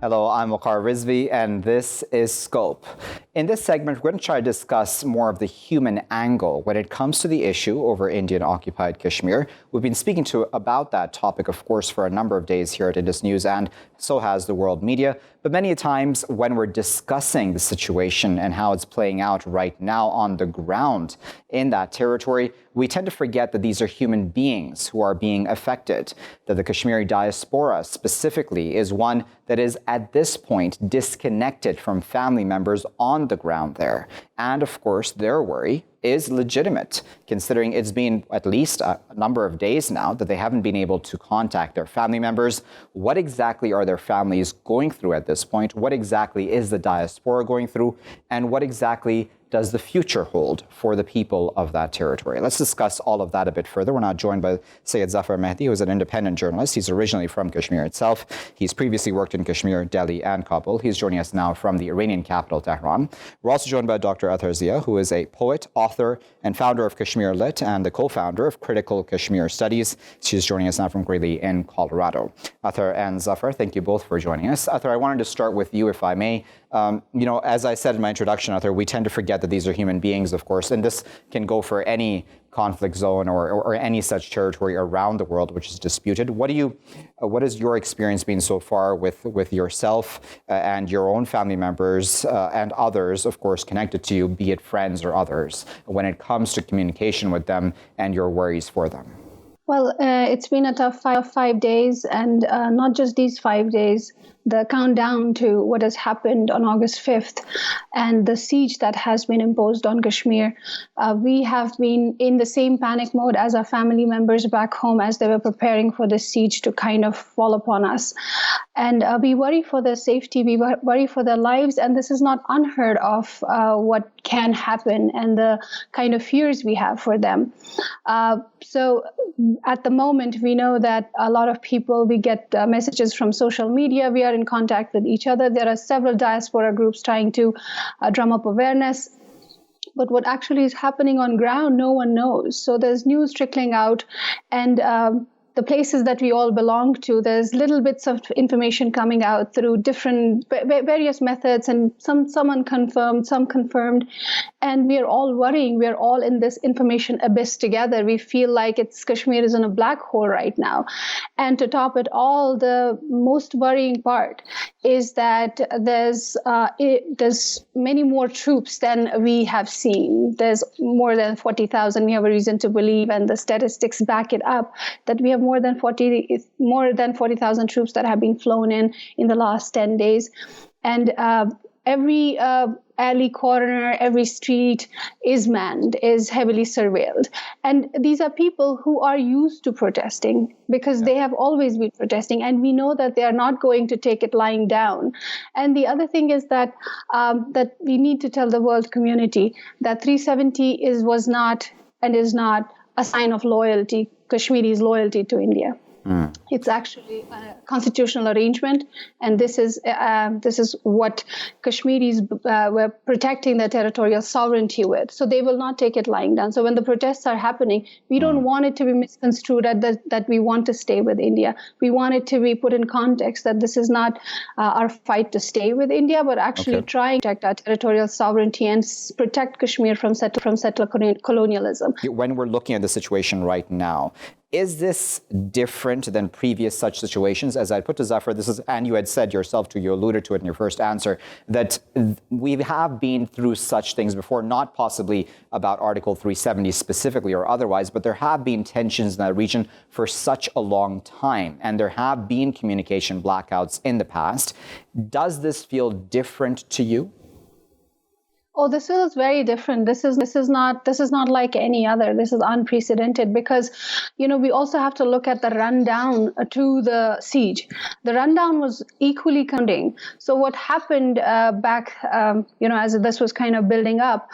Hello, I'm Waqar Rizvi, and this is Scope. In this segment, we're going to try to discuss more of the human angle when it comes to the issue over Indian-occupied Kashmir. We've been speaking about that topic, of course, for a number of days here at Indus News, and so has the world media. But many times when we're discussing the situation and how it's playing out right now on the ground in that territory, we tend to forget that these are human beings who are being affected, that the Kashmiri diaspora specifically is one that is at this point disconnected from family members on the ground there. And of course, their worry is legitimate, considering it's been at least a number of days now that they haven't been able to contact their family members. What exactly are their families going through at this point? What exactly is the diaspora going through? And what exactly does the future hold for the people of that territory? Let's discuss all of that a bit further. We're now joined by Syed Zafar Mehdi, who is an independent journalist. He's originally from Kashmir itself. He's previously worked in Kashmir, Delhi, and Kabul. He's joining us now from the Iranian capital, Tehran. We're also joined by Dr. Ather, who is a poet, author, and founder of Kashmir Lit, and the co-founder of Critical Kashmir Studies. She's joining us now from Greeley in Colorado. Ather and Zafar, thank you both for joining us. Ather, I wanted to start with you, if I may. As I said in my introduction, Ather, we tend to forget that these are human beings, of course, and this can go for any conflict zone or any such territory around the world which is disputed. What has your experience been so far with yourself and your own family members and others, of course, connected to you, be it friends or others, when it comes to communication with them and your worries for them? Well, it's been a tough 5 days, and not just these 5 days, the countdown to what has happened on August 5th and the siege that has been imposed on Kashmir. We have been in the same panic mode as our family members back home as they were preparing for the siege to kind of fall upon us. And we worry for their safety, we worry for their lives, and this is not unheard of what can happen and the kind of fears we have for them. So at the moment, we know that a lot of people, we get messages from social media, we are in contact with each other. There are several diaspora groups trying to drum up awareness. But what actually is happening on ground, no one knows. So there's news trickling out, and the places that we all belong to, there's little bits of information coming out through different various methods, and some unconfirmed, some confirmed, and we are all worrying. We are all in this information abyss together. We feel like Kashmir is in a black hole right now. And to top it all, the most worrying part is that there's many more troops than we have seen. There's more than 40,000. We have a reason to believe, and the statistics back it up, that we have more than 40,000 troops that have been flown in the last 10 days. And every alley corner, every street is manned, is heavily surveilled. And these are people who are used to protesting because they have always been protesting. And we know that they are not going to take it lying down. And the other thing is that that we need to tell the world community that 370 was not and is not a sign of loyalty, Kashmiri's loyalty to India. It's actually a constitutional arrangement, and this is what Kashmiris were protecting their territorial sovereignty with. So they will not take it lying down. So when the protests are happening, we don't want it to be misconstrued that we want to stay with India. We want it to be put in context that this is not our fight to stay with India, but actually trying to protect our territorial sovereignty and protect Kashmir from settler colonialism. When we're looking at the situation right now, is this different than previous such situations? As I put to Zafar, and you had said yourself too, you alluded to it in your first answer, that we have been through such things before, not possibly about Article 370 specifically or otherwise, but there have been tensions in that region for such a long time, and there have been communication blackouts in the past. Does this feel different to you? Oh, this feels very different. This is not like any other. This is unprecedented because, we also have to look at the rundown to the siege. The rundown was equally condemning. So what happened back, as this was kind of building up,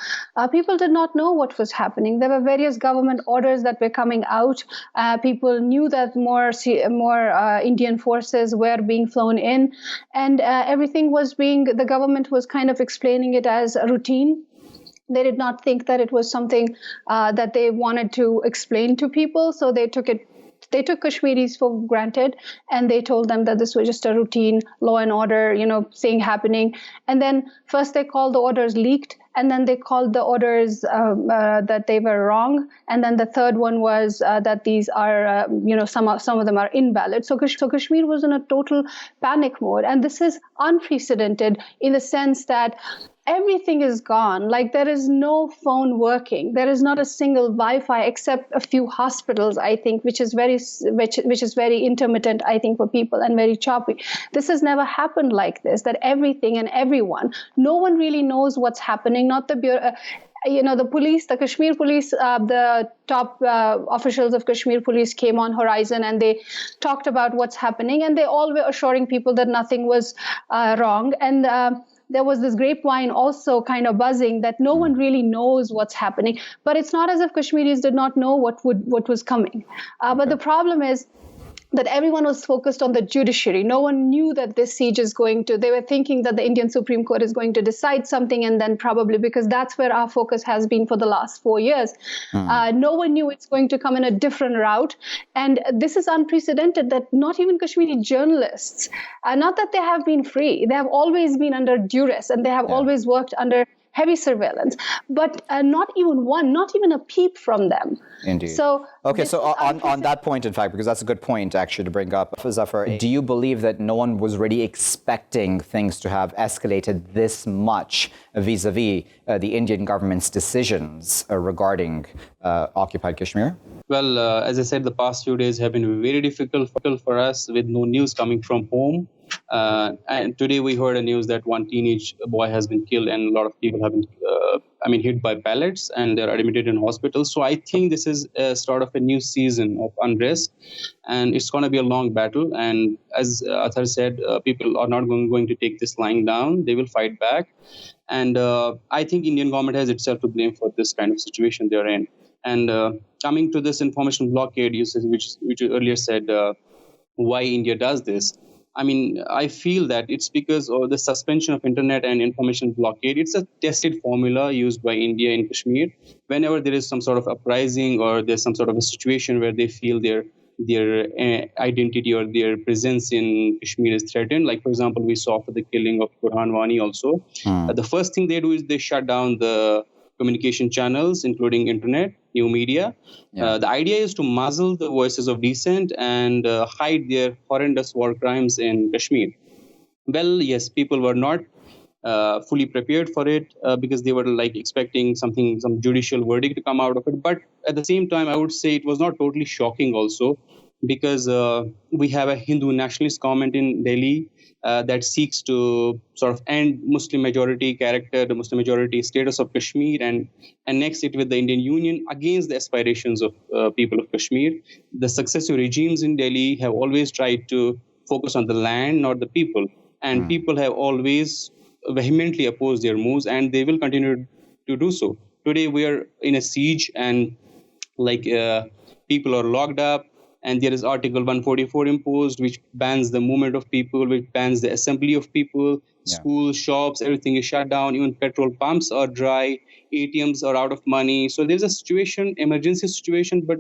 people did not know what was happening. There were various government orders that were coming out. People knew that more Indian forces were being flown in, and the government was kind of explaining it as a routine. They did not think that it was something that they wanted to explain to people, so they took it they took Kashmiris for granted, and they told them that this was just a routine law and order, thing happening. And then first they called the orders leaked, and then they called the orders that they were wrong. And then the third one was that these are, some of them are invalid. So Kashmir was in a total panic mode. And this is unprecedented in the sense that everything is gone. Like, there is no phone working. There is not a single Wi-Fi except a few hospitals, I think, which is very intermittent, I think, for people, and very choppy. This has never happened like this, that everything and everyone, no one really knows what's happening. Not the bureau. The police, the Kashmir police, the top officials of Kashmir police came on horizon, and they talked about what's happening, and they all were assuring people that nothing was wrong. And there was this grapevine also kind of buzzing that no one really knows what's happening. But it's not as if Kashmiris did not know what was coming. But the problem is that everyone was focused on the judiciary. No one knew that this siege is they were thinking that the Indian Supreme Court is going to decide something, and then probably, because that's where our focus has been for the last 4 years, no one knew it's going to come in a different route. And this is unprecedented, that not even Kashmiri journalists, not that they have been free, they have always been under duress, and they have always worked under heavy surveillance, but not even a peep from them. Indeed. So on that point, in fact, because that's a good point actually to bring up, Zafar, do you believe that no one was really expecting things to have escalated this much vis-a-vis the Indian government's decisions regarding occupied Kashmir? Well, as I said, the past few days have been very difficult for us, with no news coming from home. And today we heard a news that one teenage boy has been killed, and a lot of people have been hit by pellets, and they're admitted in hospitals. So I think this is a start of a new season of unrest, and it's going to be a long battle. And as Ather said, people are not going to take this lying down. They will fight back. And I think Indian government has itself to blame for this kind of situation they're in. And coming to this information blockade, which you earlier said, why India does this. I feel that it's because of the suspension of internet and information blockade. It's a tested formula used by India in Kashmir. Whenever there is some sort of uprising, or there's some sort of a situation where they feel their identity or their presence in Kashmir is threatened. Like, for example, we saw for the killing of Burhan Wani also. The first thing they do is they shut down the communication channels, including internet, new media. The idea is to muzzle the voices of dissent and hide their horrendous war crimes in Kashmir. Well, yes, people were not fully prepared for it because they were expecting some judicial verdict to come out of it. But at the same time, I would say it was not totally shocking also, because we have a Hindu nationalist government in Delhi that seeks to sort of end Muslim majority character, the Muslim majority status of Kashmir, and annex it with the Indian Union against the aspirations of people of Kashmir. The successive regimes in Delhi have always tried to focus on the land, not the people. And people have always vehemently opposed their moves, and they will continue to do so. Today we are in a siege, and people are locked up. And there is Article 144 imposed, which bans the movement of people, which bans the assembly of people. Schools, shops, everything is shut down. Even petrol pumps are dry. ATMs are out of money. So there's a emergency situation. But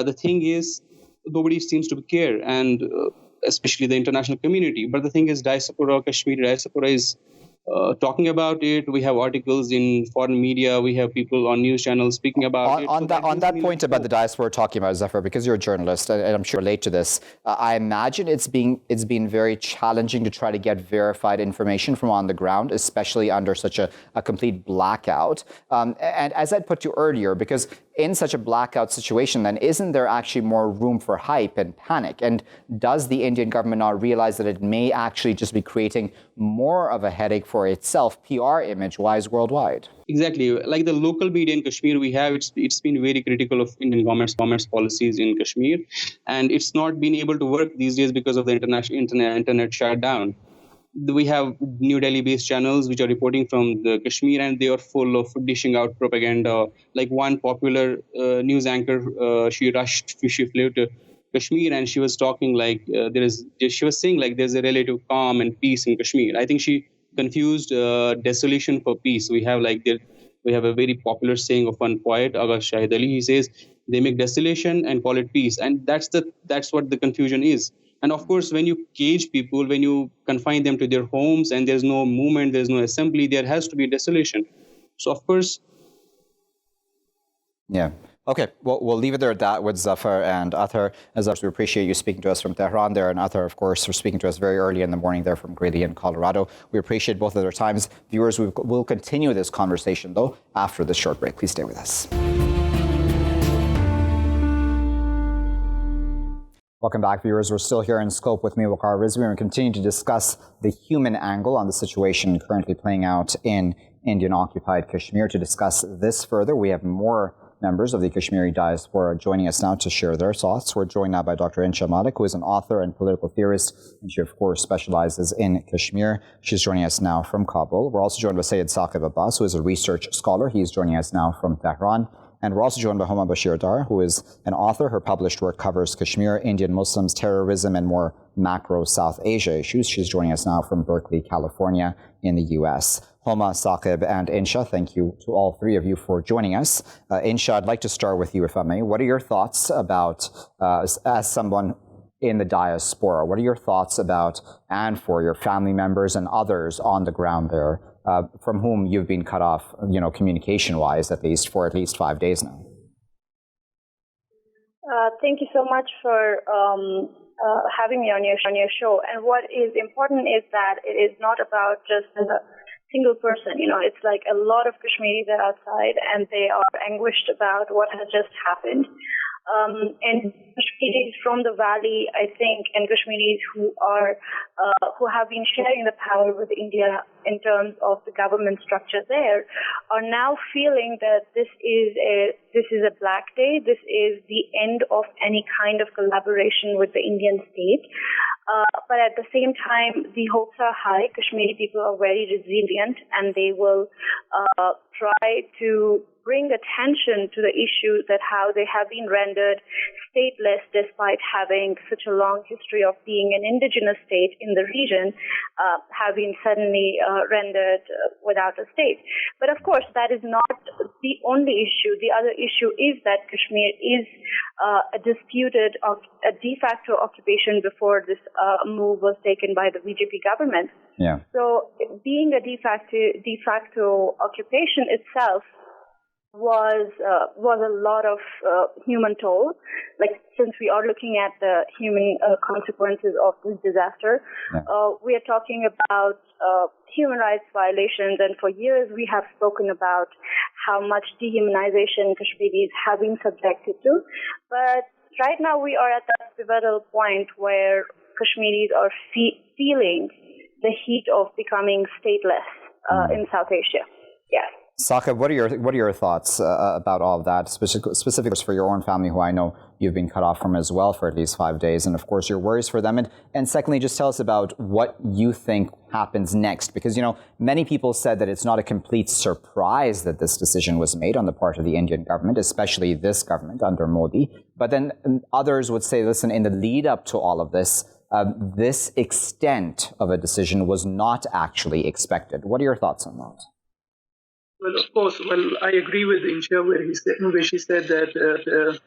the thing is, nobody seems to care, and especially the international community. But the thing is, Kashmiri diaspora is talking about it. We have articles in foreign media. We have people on news channels speaking about it. On that point about the diaspora talking about, Zafar, because you're a journalist, and I'm sure you relate to this, I imagine it's been very challenging to try to get verified information from on the ground, especially under such a complete blackout. And as I put to you earlier, because in such a blackout situation, then isn't there actually more room for hype and panic? And does the Indian government not realize that it may actually just be creating more of a headache for itself, PR image-wise, worldwide? Exactly. Like the local media in Kashmir, it's been very critical of Indian government's policies in Kashmir, and it's not been able to work these days because of the international internet shutdown. We have New Delhi-based channels which are reporting from the Kashmir, and they are full of dishing out propaganda. Like one popular news anchor, she flew to Kashmir, and she was talking she was saying there's a relative calm and peace in Kashmir. I think she confused desolation for peace. We have a very popular saying of one poet, Abbas Shahid Ali. He says, They make desolation and call it peace. And that's what the confusion is. And of course, when you cage people, when you confine them to their homes and there's no movement, there's no assembly, there has to be desolation. So of course. Yeah. Okay, well, we'll leave it there at that with Zafar and Ather. As we appreciate you speaking to us from Tehran there, and Ather, of course, for speaking to us very early in the morning there from Greeley in Colorado. We appreciate both of their times. Viewers, we'll continue this conversation, though, after this short break. Please stay with us. Welcome back, viewers. We're still here in Scope with me, Waqar Rizvi, and we continue to discuss the human angle on the situation currently playing out in Indian-occupied Kashmir. To discuss this further, we have more members of the Kashmiri diaspora joining us now to share their thoughts. We're joined now by Dr. Inshah Malik, who is an author and political theorist, and she, of course, specializes in Kashmir. She's joining us now from Kabul. We're also joined by Syed Saqib Abbas, who is a research scholar. He's joining us now from Tehran. And we're also joined by Huma Bashir, who is an author. Her published work covers Kashmir, Indian Muslims, terrorism, and more macro South Asia issues. She's joining us now from Berkeley, California, in the U.S. Huma, Saqib, and Inshah, thank you to all three of you for joining us. Inshah, I'd like to start with you, if I may. What are your thoughts about, as someone in the diaspora, what are your thoughts about, and for your family members and others on the ground there, from whom you've been cut off, communication-wise, for at least 5 days now? Thank you so much for having me on your show. And what is important is that it is not about just a single person. It's like a lot of Kashmiris are outside and they are anguished about what has just happened. And Kashmiris from the valley, I think, and Kashmiris who have been sharing the power with India in terms of the government structure there, are now feeling that this is a black day. This is the end of any kind of collaboration with the Indian state. But at the same time, the hopes are high. Kashmiri people are very resilient, and they will try to bring attention to the issue that how they have been rendered stateless despite having such a long history of being an indigenous state in the region, have been suddenly rendered without a state. But of course, that is not the only issue. The other issue is that Kashmir is a de facto occupation before this move was taken by the BJP government. Yeah. So being a de facto occupation itself was a lot of human toll. Like, since we are looking at the human consequences of this disaster, we are talking about human rights violations, and for years we have spoken about how much dehumanization Kashmiris have been subjected to. But right now we are at that pivotal point where Kashmiris are feeling the heat of becoming stateless in South Asia. Yes. Saqib, what are your thoughts about all of that, specifically for your own family, who I know you've been cut off from as well for at least 5 days, and of course your worries for them, and secondly, just tell us about what you think happens next, because many people said that it's not a complete surprise that this decision was made on the part of the Indian government, especially this government under Modi, but then others would say, listen, in the lead up to all of this, this extent of a decision was not actually expected. What are your thoughts on that? Well, of course. I agree with Inshah where she said that the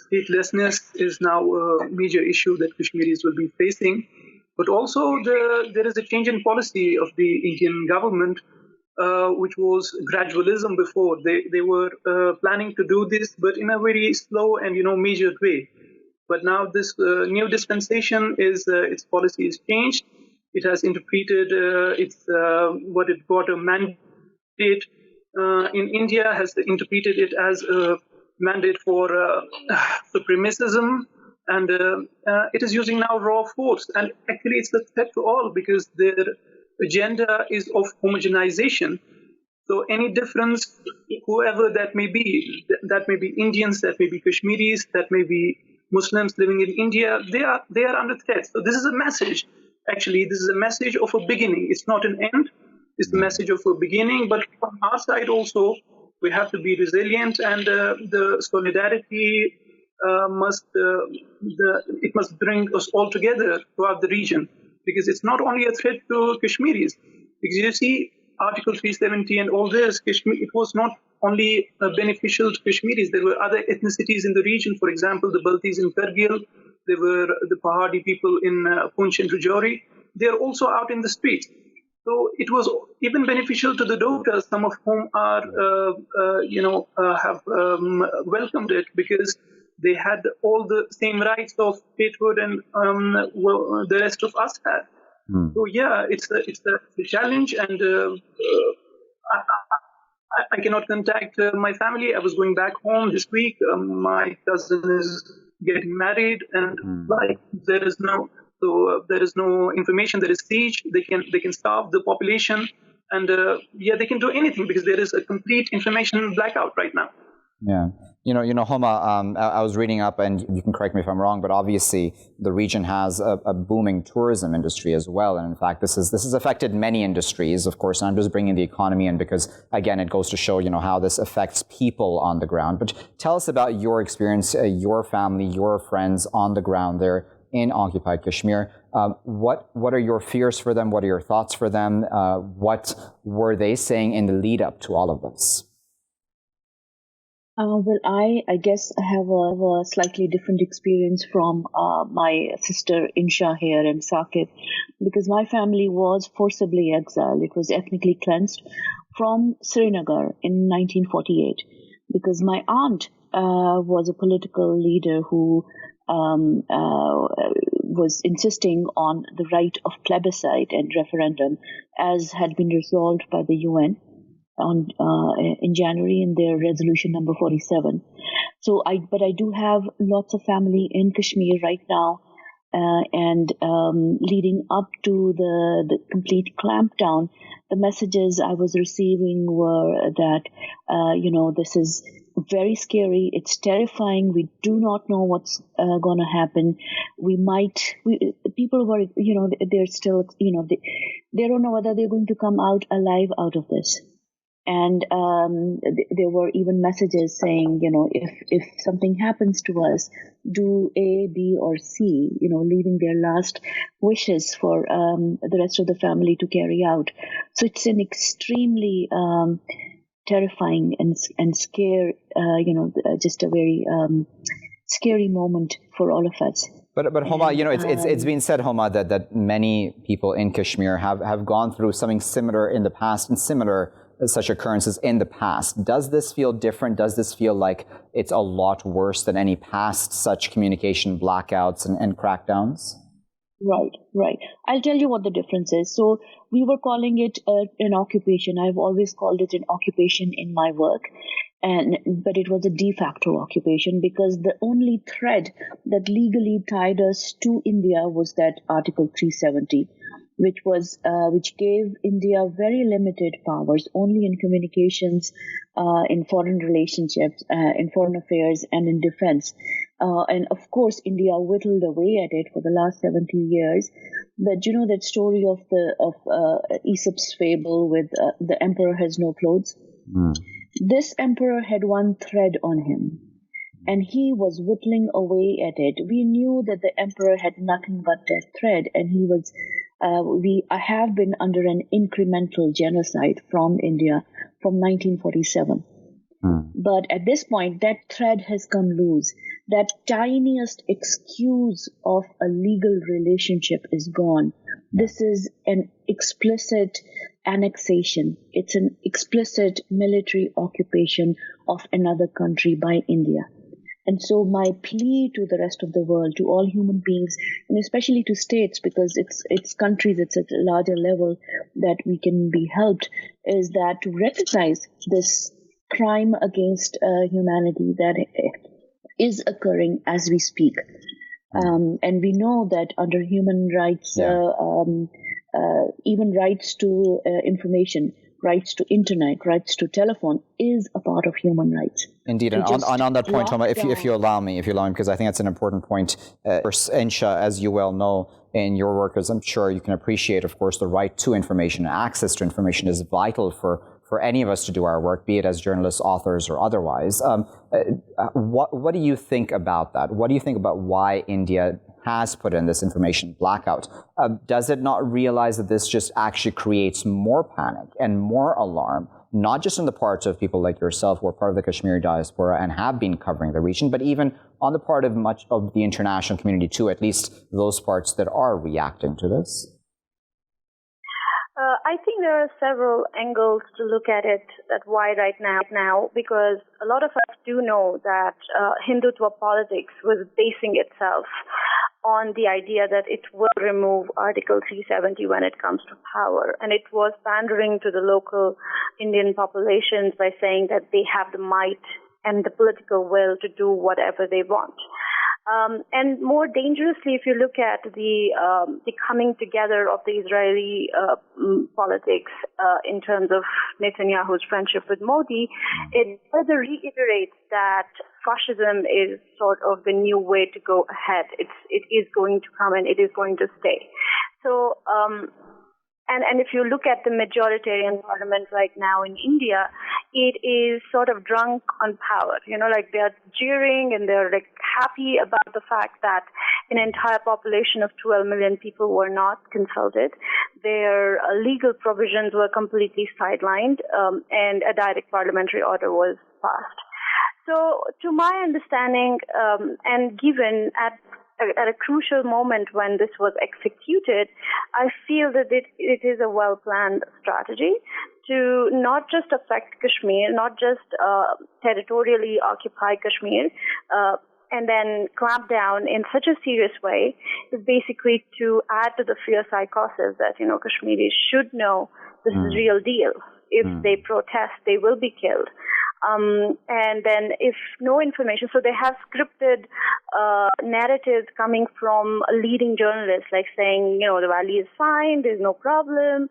statelessness is now a major issue that Kashmiris will be facing. But also there is a change in policy of the Indian government, which was gradualism before. They were planning to do this, but in a very slow and measured way. But now this new dispensation its policy is changed. It has interpreted what it got a mandate. In India has interpreted it as a mandate for supremacism, and it is using now raw force. And actually it's a threat to all, because their agenda is of homogenization. So any difference, whoever that may be Indians, that may be Kashmiris, that may be Muslims living in India, they are under threat. So this is a message. Actually, this is a message of a beginning. It's not an end. It's the message of a beginning, but from our side also, we have to be resilient, and the solidarity must bring us all together throughout the region, because it's not only a threat to Kashmiris. Because you see, Article 370 and all this, Kashmir, it was not only beneficial to Kashmiris. There were other ethnicities in the region. For example, the Baltis in Kargil. There were the Pahadi people in Poonch and Rajouri. They are also out in the streets. So it was even beneficial to the Dotas, some of whom are, have welcomed it because they had all the same rights of statehood and the rest of us had. So yeah, it's a challenge, and I cannot contact my family. I was going back home this week. My cousin is getting married, and there is no information. There is siege. They can starve the population, and they can do anything because there is a complete information blackout right now. Yeah, Huma, I was reading up, and you can correct me if I'm wrong, but obviously the region has a booming tourism industry as well, and in fact, this has affected many industries, of course. And I'm just bringing the economy in because, again, it goes to show, how this affects people on the ground. But tell us about your experience, your family, your friends on the ground there in occupied Kashmir. What are your fears for them? What are your thoughts for them? What were they saying in the lead up to all of this? Well, I guess I have a slightly different experience from my sister Inshah here and Saqib, because my family was forcibly exiled. It was ethnically cleansed from Srinagar in 1948, because my aunt was a political leader who was insisting on the right of plebiscite and referendum, as had been resolved by the UN in January in their resolution number 47. But I do have lots of family in Kashmir right now, and leading up to the complete clampdown, the messages I was receiving were that, this is very scary. It's terrifying. We do not know what's going to happen. People were, they're still, they don't know whether they're going to come out alive out of this. And there were even messages saying, if something happens to us, do A, B, or C, leaving their last wishes for the rest of the family to carry out. So it's an extremely terrifying and scare, just a very scary moment for all of us. But Huma, it's been said, Huma, that many people in Kashmir have gone through something similar in the past and similar such occurrences in the past. Does this feel different? Does this feel like it's a lot worse than any past such communication blackouts and crackdowns? Right. I'll tell you what the difference is. So we were calling it an occupation. I've always called it an occupation in my work, but it was a de facto occupation because the only thread that legally tied us to India was that Article 370. Which gave India very limited powers, only in communications, in foreign relationships, in foreign affairs, and in defense. And of course, India whittled away at it for the last 70 years. But that story of Aesop's fable with the emperor has no clothes? This emperor had one thread on him, and he was whittling away at it. We knew that the emperor had nothing but that thread, and he was. I have been under an incremental genocide from India from 1947. But at this point, that thread has come loose. That tiniest excuse of a legal relationship is gone. This is an explicit annexation. It's an explicit military occupation of another country by India. And so my plea to the rest of the world, to all human beings, and especially to states, because it's countries, it's at a larger level that we can be helped, is that to recognize this crime against humanity that is occurring as we speak. And we know that under human rights, even rights to information, rights to internet, rights to telephone is a part of human rights. Indeed, and on that point, Huma, if you allow me, because I think that's an important point. Inshah, as you well know, in your work, as I'm sure you can appreciate, of course, the right to information and access to information is vital for any of us to do our work, be it as journalists, authors, or otherwise. What do you think about that? What do you think about why India has put in this information blackout? Does it not realize that this just actually creates more panic and more alarm not just on the parts of people like yourself who are part of the Kashmiri diaspora and have been covering the region, but even on the part of much of the international community too, at least those parts that are reacting to this? I think there are several angles to look at it at why right now, because a lot of us do know that Hindutva politics was basing itself on the idea that it will remove Article 370 when it comes to power. And it was pandering to the local Indian populations by saying that they have the might and the political will to do whatever they want. And more dangerously, if you look at the coming together of the Israeli politics in terms of Netanyahu's friendship with Modi, it further reiterates that fascism is sort of the new way to go ahead. It is going to come and it is going to stay. So, and if you look at the majoritarian parliament right now in India, it is sort of drunk on power. Like they're jeering and they're like happy about the fact that an entire population of 12 million people were not consulted. Their legal provisions were completely sidelined, and a direct parliamentary order was passed. So, to my understanding, and given at a crucial moment when this was executed, I feel that it is a well-planned strategy to not just affect Kashmir, not just territorially occupy Kashmir, and then clamp down in such a serious way, is basically to add to the fear psychosis that, Kashmiris should know this is real deal. If they protest, they will be killed. And then if no information, so they have scripted narratives coming from leading journalists, like saying, the valley is fine, there's no problem.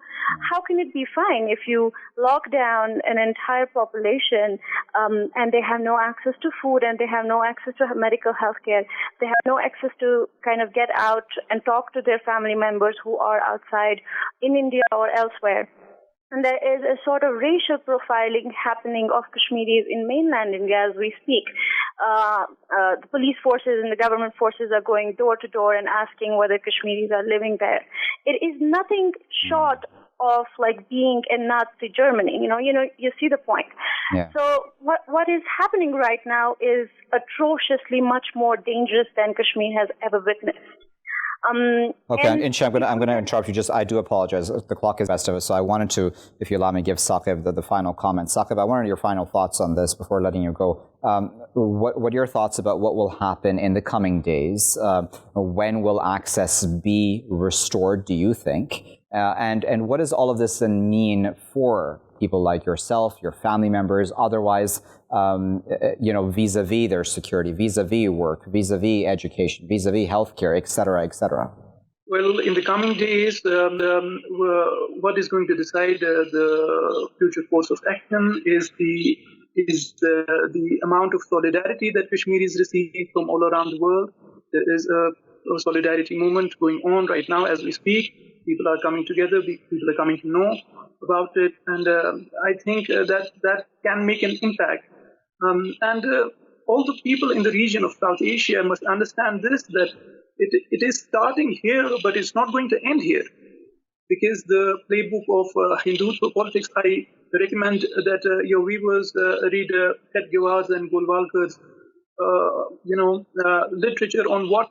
How can it be fine if you lock down an entire population and they have no access to food and they have no access to medical health care? They have no access to kind of get out and talk to their family members who are outside in India or elsewhere. And there is a sort of racial profiling happening of Kashmiris in mainland India as we speak. The police forces and the government forces are going door to door and asking whether Kashmiris are living there. It is nothing short of like being in Nazi Germany. You see the point. Yeah. So what is happening right now is atrociously much more dangerous than Kashmir has ever witnessed. Okay, Inshah, I'm going to interrupt you. I do apologize. The clock is best of us, so I wanted to, if you allow me, give Saqib the final comment. Saqib, I wanted your final thoughts on this before letting you go. What are your thoughts about what will happen in the coming days? When will access be restored, do you think? And what does all of this then mean for people like yourself, your family members, otherwise, vis-a-vis their security, vis-a-vis work, vis-a-vis education, vis-a-vis healthcare, et cetera, et cetera? Well, in the coming days, what is going to decide the future course of action is the amount of solidarity that Kashmiris receive from all around the world. There is a solidarity movement going on right now as we speak. People are coming together. People are coming to know about it, and I think that can make an impact. And all the people in the region of South Asia must understand this, that it is starting here, but it's not going to end here. Because the playbook of Hindutva politics, I recommend that your viewers read Hedgewar's and Golwalkar's literature on what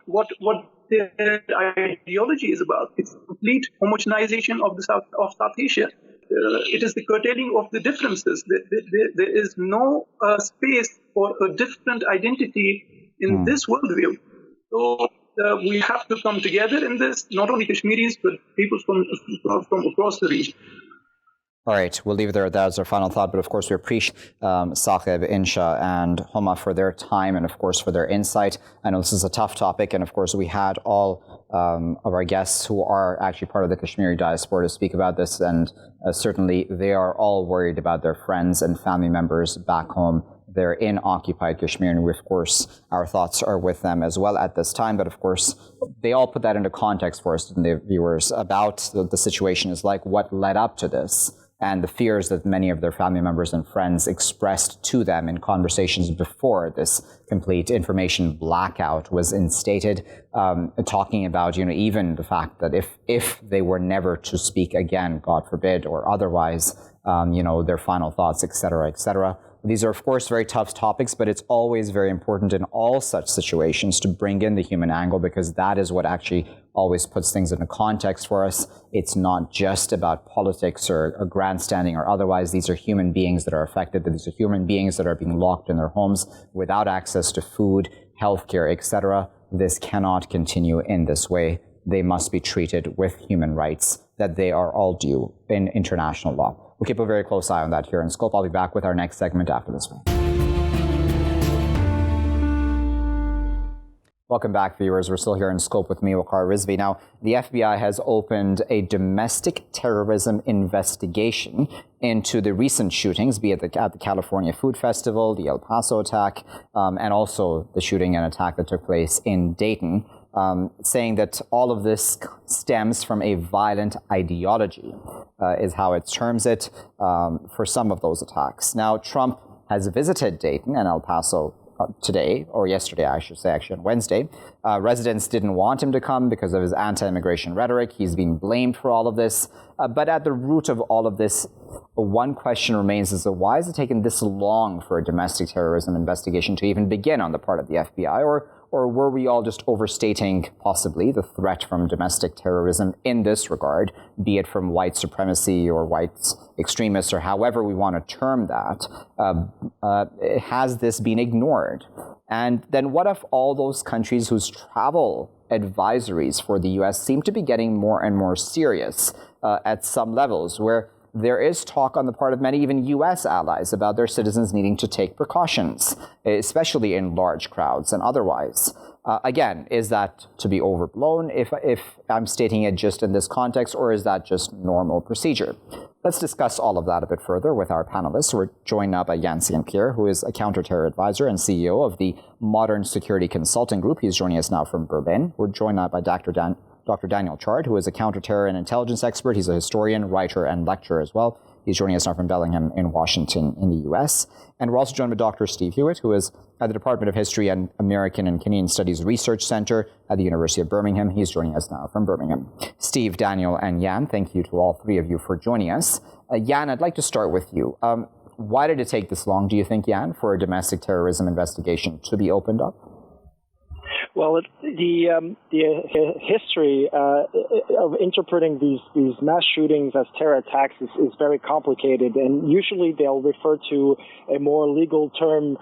their ideology is about. It's complete homogenization of South Asia. It is the curtailing of the differences. There is no space for a different identity in this worldview. So we have to come together in this, not only Kashmiris, but people from across the region. All right, we'll leave it there. That's our final thought. But of course, we appreciate Saqib, Inshah, and Huma for their time and, of course, for their insight. I know this is a tough topic. And, of course, we had all of our guests who are actually part of the Kashmiri diaspora to speak about this. And certainly they are all worried about their friends and family members back home. They're in occupied Kashmir, and we, of course, our thoughts are with them as well at this time. But, of course, they all put that into context for us, didn't they, viewers, about the situation is like, what led up to this, and the fears that many of their family members and friends expressed to them in conversations before this complete information blackout was instated, talking about, even the fact that if they were never to speak again, God forbid, or otherwise, their final thoughts, et cetera, et cetera. These are, of course, very tough topics, but it's always very important in all such situations to bring in the human angle, because that is what actually always puts things into context for us. It's not just about politics or grandstanding or otherwise. These are human beings that are affected. These are human beings that are being locked in their homes without access to food, healthcare, etc. This cannot continue in this way. They must be treated with human rights that they are all due in international law. We'll keep a very close eye on that here in Scope. I'll be back with our next segment after this one. Welcome back, viewers. We're still here in Scope with me, Waqar Rizvi. Now, the FBI has opened a domestic terrorism investigation into the recent shootings, be it at the California Food Festival, the El Paso attack, and also the shooting and attack that took place in Dayton, saying that all of this stems from a violent ideology, is how it terms it, for some of those attacks. Now, Trump has visited Dayton and El Paso today, or yesterday, I should say, actually on Wednesday. Residents didn't want him to come because of his anti-immigration rhetoric. He's being blamed for all of this. But at the root of all of this, one question remains is why is it taking this long for a domestic terrorism investigation to even begin on the part of the FBI? Or were we all just overstating possibly the threat from domestic terrorism in this regard, be it from white supremacy or white extremists or however we want to term that? Has this been ignored? And then what if all those countries whose travel advisories for the U.S. seem to be getting more and more serious at some levels, where there is talk on the part of many, even U.S. allies, about their citizens needing to take precautions, especially in large crowds and otherwise. Again, is that to be overblown if I'm stating it just in this context, or is that just normal procedure? Let's discuss all of that a bit further with our panelists. We're joined now by St-Pierre, who is a counter-terror advisor and CEO of the Modern Security Consulting Group. He's joining us now from Berlin. We're joined now by Dr. Daniel Chard, who is a counter-terror and intelligence expert. He's a historian, writer, and lecturer as well. He's joining us now from Bellingham in Washington in the U.S. And we're also joined by Dr. Steve Hewitt, who is at the Department of History and American and Canadian Studies Research Center at the University of Birmingham. He's joining us now from Birmingham. Steve, Daniel, and Jan, thank you to all three of you for joining us. Jan, I'd like to start with you. Why did it take this long, do you think, Jan, for a domestic terrorism investigation to be opened up? Well, the history of interpreting these mass shootings as terror attacks is very complicated, and usually they'll refer to a more legal term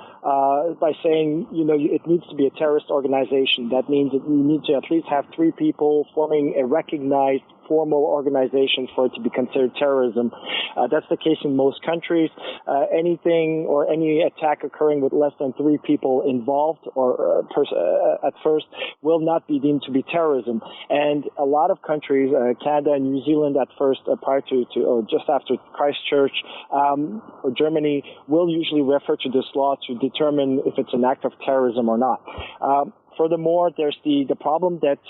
by saying, it needs to be a terrorist organization. That means that you need to at least have three people forming a recognized formal organization for it to be considered terrorism. That's the case in most countries. Anything or any attack occurring with less than three people involved or at first will not be deemed to be terrorism. And a lot of countries, Canada and New Zealand at first, prior to or just after Christchurch, or Germany, will usually refer to this law to determine if it's an act of terrorism or not. Furthermore, there's the problem that,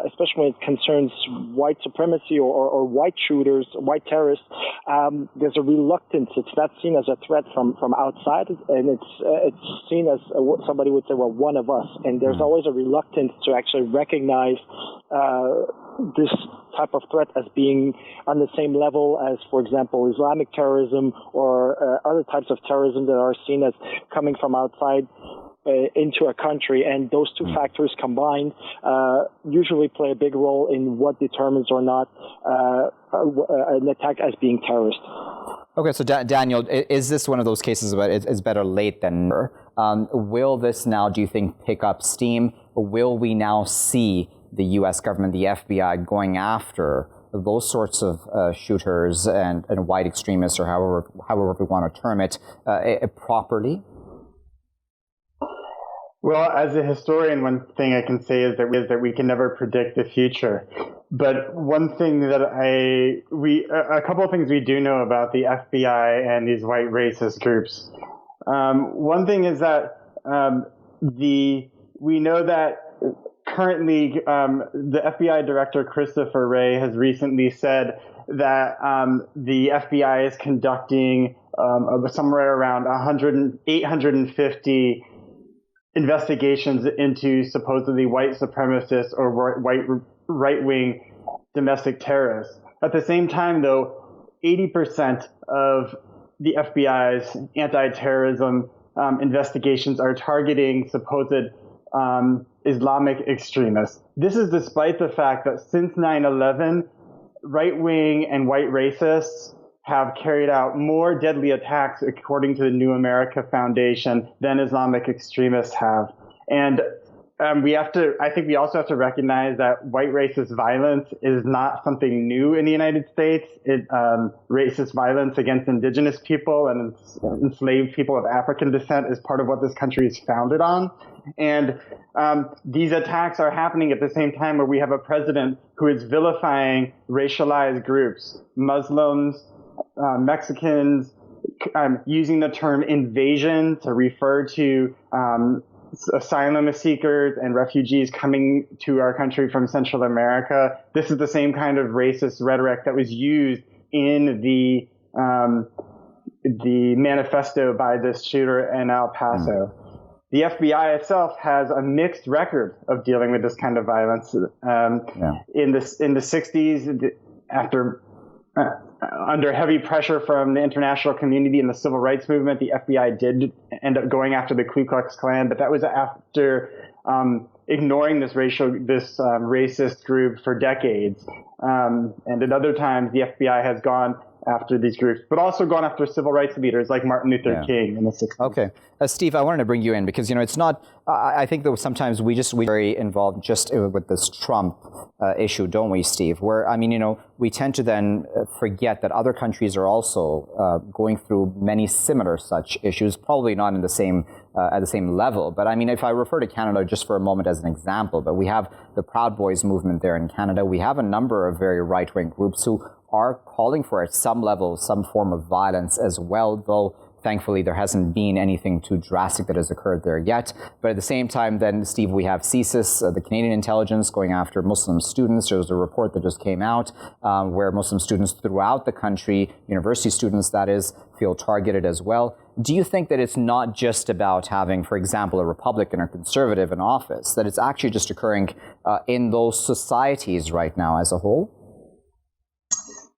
especially when it concerns white supremacy or white shooters, white terrorists, there's a reluctance. It's not seen as a threat from outside, and it's seen as somebody would say, well, one of us. And there's always a reluctance to actually recognize this type of threat as being on the same level as, for example, Islamic terrorism or other types of terrorism that are seen as coming from outside into a country, and those two factors combined usually play a big role in what determines or not an attack as being terrorist. Okay, so Daniel, is this one of those cases where it's better late than never? Will this now, do you think, pick up steam? Will we now see the U.S. government, the FBI, going after those sorts of shooters and white extremists, or however we want to term it, properly? Well, as a historian, one thing I can say is that we can never predict the future. But one thing that a couple of things we do know about the FBI and these white racist groups. One thing is that we know that currently the FBI director Christopher Wray has recently said that the FBI is conducting somewhere around 850 investigations into supposedly white supremacists or white right-wing domestic terrorists. At the same time, though, 80% of the FBI's anti-terrorism investigations are targeting supposed Islamic extremists. This is despite the fact that since 9/11, right-wing and white racists have carried out more deadly attacks, according to the New America Foundation, than Islamic extremists have. And I think we also have to recognize that white racist violence is not something new in the United States. Racist violence against indigenous people and enslaved people of African descent is part of what this country is founded on. And these attacks are happening at the same time where we have a president who is vilifying racialized groups, Muslims, Mexicans, using the term invasion to refer to asylum seekers and refugees coming to our country from Central America. This is the same kind of racist rhetoric that was used in the manifesto by this shooter in El Paso. The FBI itself has a mixed record of dealing with this kind of violence. In the 60s, after under heavy pressure from the international community and the civil rights movement, the FBI did end up going after the Ku Klux Klan, but that was after ignoring this racist group for decades. And at other times, the FBI has gone after these groups, but also gone after civil rights leaders like Martin Luther King in the 60s. Okay. Steve, I wanted to bring you in because, it's not, I think that sometimes we're very involved just with this Trump issue, don't we, Steve? Where, we tend to then forget that other countries are also going through many similar such issues, probably not in the same at the same level. But if I refer to Canada just for a moment as an example, but we have the Proud Boys movement there in Canada. We have a number of very right-wing groups who are calling for at some level some form of violence as well, though thankfully there hasn't been anything too drastic that has occurred there yet. But at the same time then, Steve, we have CSIS, the Canadian intelligence, going after Muslim students. There was a report that just came out where Muslim students throughout the country, university students that is, feel targeted as well. Do you think that it's not just about having, for example, a Republican or conservative in office, that it's actually just occurring in those societies right now as a whole?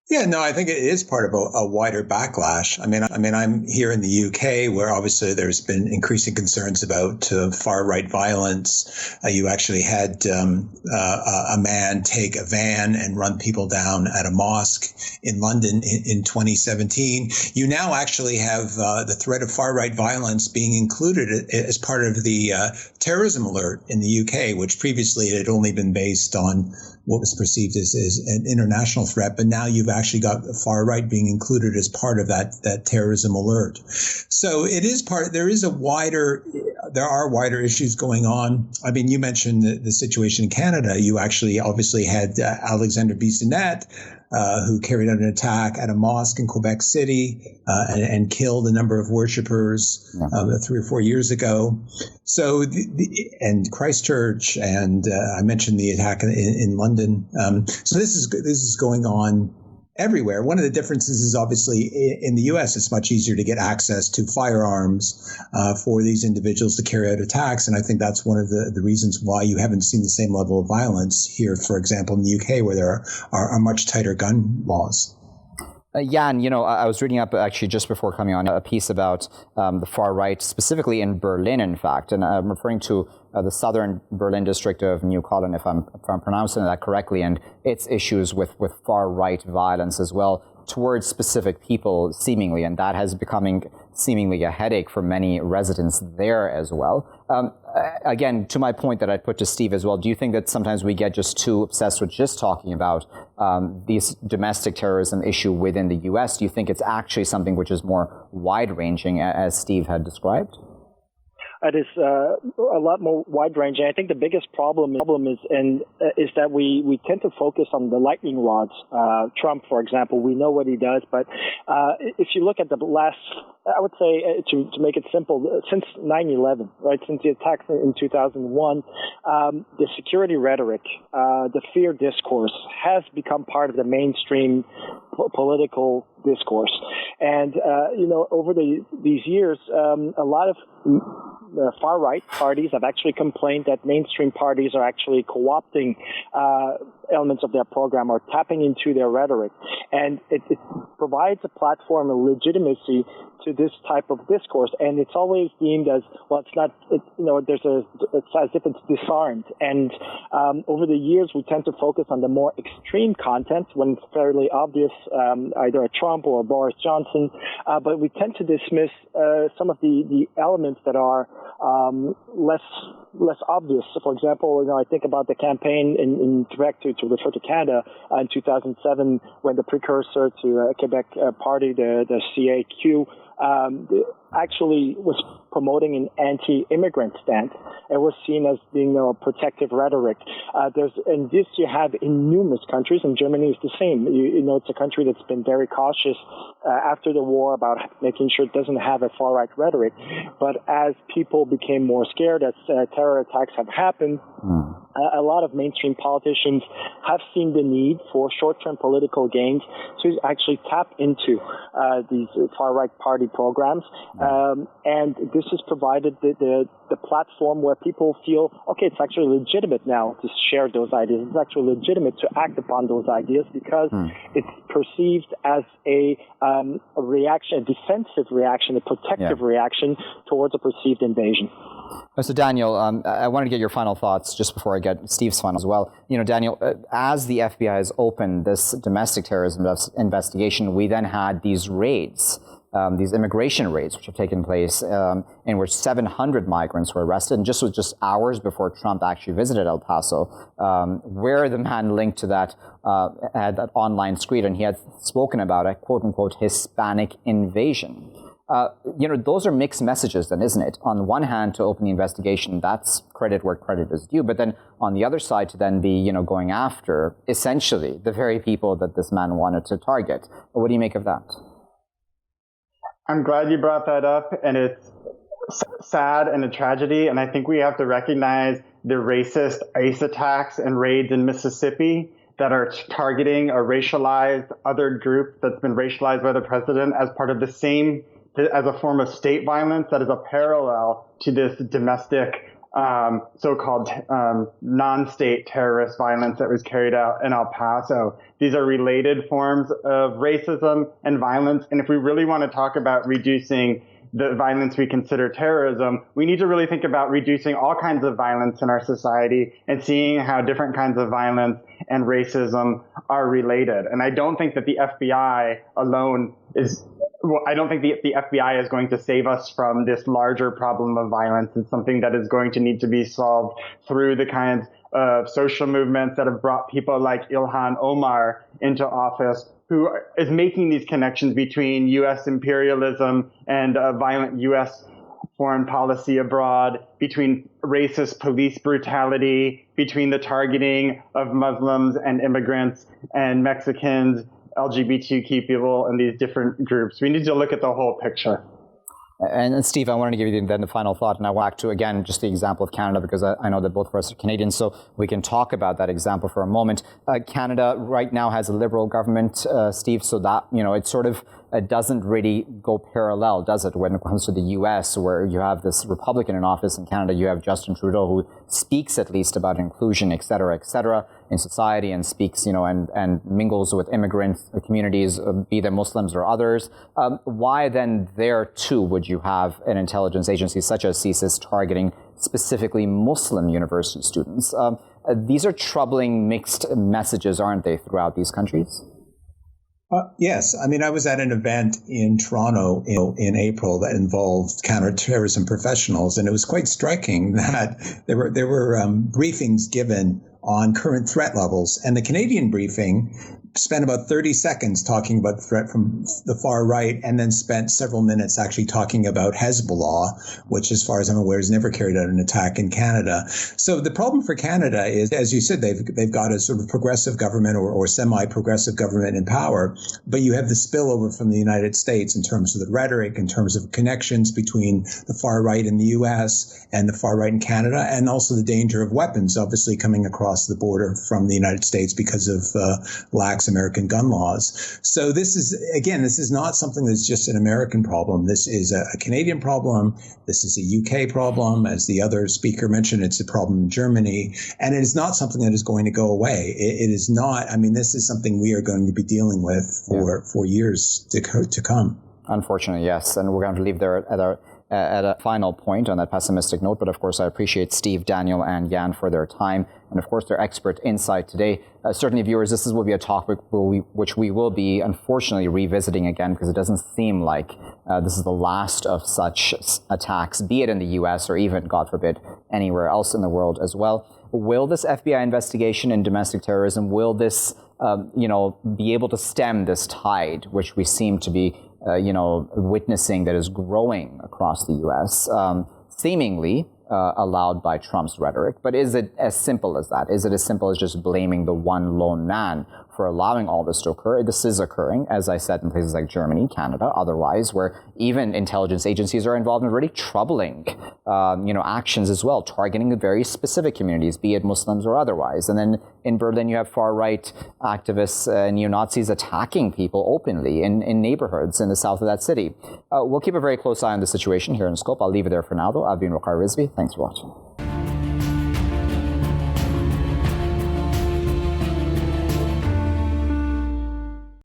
Yeah, no, I think it is part of a wider backlash. I'm here in the UK, where obviously there's been increasing concerns about far-right violence. You actually had a man take a van and run people down at a mosque in London in 2017. You now actually have the threat of far-right violence being included as part of the terrorism alert in the UK, which previously had only been based on what was perceived as an international threat, but now you've actually got the far right being included as part of that terrorism alert. So it is there are wider issues going on. You mentioned the situation in Canada. You actually obviously had Alexander Bissonnette, who carried out an attack at a mosque in Quebec City and killed a number of worshippers 3 or 4 years ago. So, and Christchurch, and I mentioned the attack in London. So this is going on everywhere. One of the differences is obviously in the U.S., it's much easier to get access to firearms for these individuals to carry out attacks. And I think that's one of the reasons why you haven't seen the same level of violence here, for example, in the UK, where there are much tighter gun laws. And I was reading up actually just before coming on a piece about the far right, specifically in Berlin, in fact, and I'm referring to the southern Berlin district of New Cologne, if I'm pronouncing that correctly, and its issues with far right violence as well towards specific people, seemingly, and that has becoming seemingly a headache for many residents there as well. Again, to my point that I'd put to Steve as well, do you think that sometimes we get just too obsessed with just talking about this domestic terrorism issue within the U.S.? Do you think it's actually something which is more wide-ranging, as Steve had described? It is a lot more wide-ranging. I think the biggest problem is that we tend to focus on the lightning rods. Trump, for example, we know what he does, but if you look at the last, I would say, to make it simple, since 9/11, right, since the attacks in 2001, the security rhetoric, the fear discourse has become part of the mainstream political discourse. And, over these years, a lot of far-right parties have actually complained that mainstream parties are actually co-opting elements of their program or tapping into their rhetoric. And it provides a platform, a legitimacy to this type of discourse. And it's always deemed as, well, it's not, it's as if it's disarmed. And over the years, we tend to focus on the more extreme content when it's fairly obvious, either a Trump or a Boris Johnson. But we tend to dismiss some of the elements that are less obvious. So, for example, I think about the campaign in Quebec to refer to Canada in 2007, when the precursor to Quebec party, the CAQ, actually was promoting an anti-immigrant stance. It was seen as being a protective rhetoric. And this you have in numerous countries, and Germany is the same. It's a country that's been very cautious after the war about making sure it doesn't have a far-right rhetoric. But as people became more scared, as terror attacks have happened, a lot of mainstream politicians have seen the need for short-term political gains to actually tap into these far-right party programs. And this has provided the platform where people feel, okay, it's actually legitimate now to share those ideas. It's actually legitimate to act upon those ideas because it's perceived as a reaction, a defensive reaction, a protective reaction towards a perceived invasion. So Daniel, I wanted to get your final thoughts just before I get Steve's final as well. Daniel, as the FBI has opened this domestic terrorism investigation, we then had these raids, these immigration raids, which have taken place, in which 700 migrants were arrested, and just hours before Trump actually visited El Paso, where the man linked to that had that online screed, and he had spoken about a quote-unquote Hispanic invasion. Those are mixed messages then, isn't it? On one hand, to open the investigation, that's credit where credit is due. But then on the other side, to then be, going after essentially the very people that this man wanted to target. What do you make of that? I'm glad you brought that up, and it's sad and a tragedy. And I think we have to recognize the racist ICE attacks and raids in Mississippi that are targeting a racialized other group that's been racialized by the president as part of the same, as a form of state violence that is a parallel to this domestic so-called non-state terrorist violence that was carried out in El Paso. These are related forms of racism and violence. And if we really want to talk about reducing the violence we consider terrorism, we need to really think about reducing all kinds of violence in our society and seeing how different kinds of violence and racism are related. And I don't think that the FBI alone I don't think the FBI is going to save us from this larger problem of violence. It's something that is going to need to be solved through the kinds of social movements that have brought people like Ilhan Omar into office, who is making these connections between U.S. imperialism and violent U.S. foreign policy abroad, between racist police brutality, between the targeting of Muslims and immigrants and Mexicans, LGBTQ people, and these different groups. We need to look at the whole picture. And Steve, I wanted to give you then the final thought, and I want to, again, just the example of Canada, because I know that both of us are Canadians, so we can talk about that example for a moment. Canada right now has a Liberal government, Steve, so that, it sort of doesn't really go parallel, does it, when it comes to the U.S., where you have this Republican in office. In Canada, you have Justin Trudeau, who speaks at least about inclusion, et cetera, in society, and speaks, and mingles with immigrant communities, be they Muslims or others. Why then there, too, would you have an intelligence agency such as CSIS targeting specifically Muslim university students? These are troubling mixed messages, aren't they, throughout these countries? Yes. I mean, I was at an event in Toronto in April that involved counterterrorism professionals, and it was quite striking that there were briefings given on current threat levels. And the Canadian briefing spent about 30 seconds talking about threat from the far right, and then spent several minutes actually talking about Hezbollah, which, as far as I'm aware, has never carried out an attack in Canada. So the problem for Canada is, as you said, they've got a sort of progressive government or semi-progressive government in power, but you have the spillover from the United States in terms of the rhetoric, in terms of connections between the far right in the U.S. and the far right in Canada, and also the danger of weapons, obviously, coming across the border from the United States because of lax impacts American gun laws. So this is not something that's just an American problem. This is a Canadian problem. This is a UK problem. As the other speaker mentioned, it's a problem in Germany. And it is not something that is going to go away. It is not. I mean, this is something we are going to be dealing with for years to come. Unfortunately, yes. And we're going to leave there at a final point on that pessimistic note. But of course, I appreciate Steve, Daniel, and Jan for their time, and of course their expert insight today. Certainly, viewers, this will be a topic which we will be unfortunately revisiting again, because it doesn't seem like this is the last of such attacks, be it in the U.S. or even, God forbid, anywhere else in the world as well. Will this FBI investigation in domestic terrorism, will this be able to stem this tide, which we seem to be witnessing, that is growing across the U.S., seemingly allowed by Trump's rhetoric? But is it as simple as that? Is it as simple as just blaming the one lone man for allowing all this to occur? This is occurring, as I said, in places like Germany, Canada, otherwise, where even intelligence agencies are involved in really troubling, actions as well, targeting very specific communities, be it Muslims or otherwise. And then in Berlin, you have far-right activists and neo-Nazis attacking people openly in neighborhoods in the south of that city. We'll keep a very close eye on the situation here in Scope. I'll leave it there for now, though. I've been Waqar Rizvi. Thanks for watching.